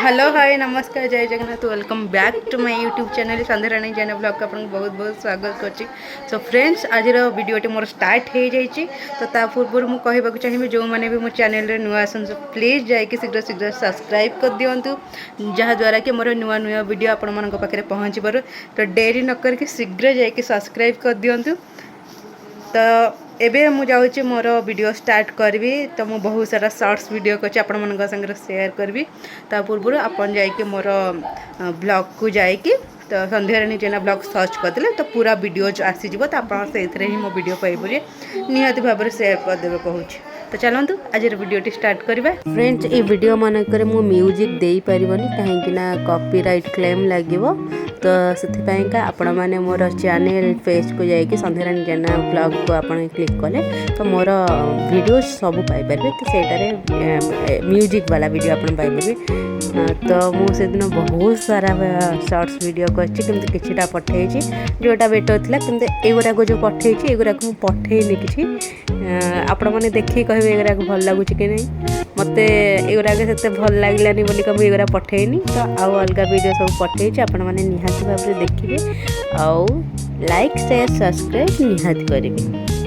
Hello hi नमस्कार जय Jagannath welcome back to my YouTube channel Sandhya Jain blog को आपको बहुत बहुत स्वागत करछि। सो फ्रेंड्स आज वीडियोटी मोर स्टार्ट हो जाइए तो ता पूर्व मुझे कहवाक चाहिए जो मैंने भी मो चैनल नुआ आसन प्लीज जाकि शीघ्र शीघ्र सब्सक्राइब कर दिंतु जहाँद्वारा कि मोर नुआ नुआ वीडियो आपण मान पाखे पहुँच पार तो डेरी न करके शीघ्र जाकि सब्सक्राइब कर दिंतु। तो एबे मु जाऊँगी मोर वीडियो स्टार्ट करी तो मु बहुत सारा शॉर्ट्स वीडियो कर आपण मान संगे शेयर करी ता पूर्व आपन जाकि मोर ब्लॉग को जाकि तो संध्या जैन ब्लॉग सर्च करदे तो पूरा वीडियोज आसीज तो आप से ही मो वीडियो पाइबे निहाती भाव में शेयर करदे कहूँ। तो चलतु आज वीडियोटी स्टार्ट करवा। फ्रेंड्स ये वीडियो मानक म्यूजिक दे पारबनी कहीं कॉपीराइट क्लेम लगे तो से आपण मैंने मोर चैनल पेज को जाकि संध्या जैन ब्लॉग को आप क्लिक कले तो मोर वीडियो सब पाइपर तो सेटारे म्यूजिक वाला वीडियो आप पाइबे। तो मुझे दिन बहुत सारा शॉर्ट्स वीडियो करमती किटा पठे जोटा बेटर थी कि एगुराक जो पठे एगुराक मुझे पठेनी कि आपण मैंने देखिए कहे एगुराक भल लगुच कि नहीं मत एगुराक से भल लगलानी बोलिक मुझे एगुरा पठेनी तो आउ अलग वीडियो सब पठे आपण मैंने निहाती भाव में देखिए आउ लाइक शेयर सब्सक्राइब निहाती करेंगे।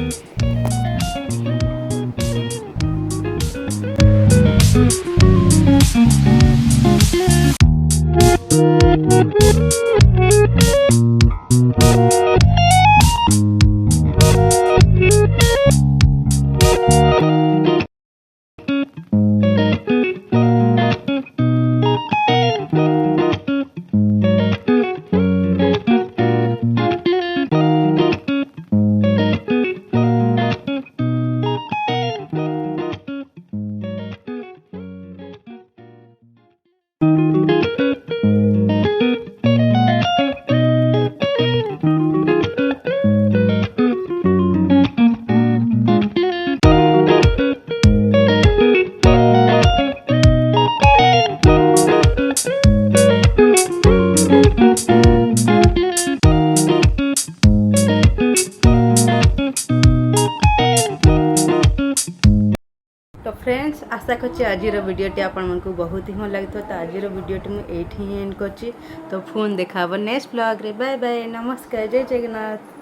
तो फ्रेंड्स आशा करছি आजिर वीडियोटी आपको बहुत ही भल लगी तो आजिर वीडियोटी मुझे एंड कर तो फोन देखा नेक्स्ट ब्लॉग रे बाय बाय नमस्कार जय जगन्नाथ।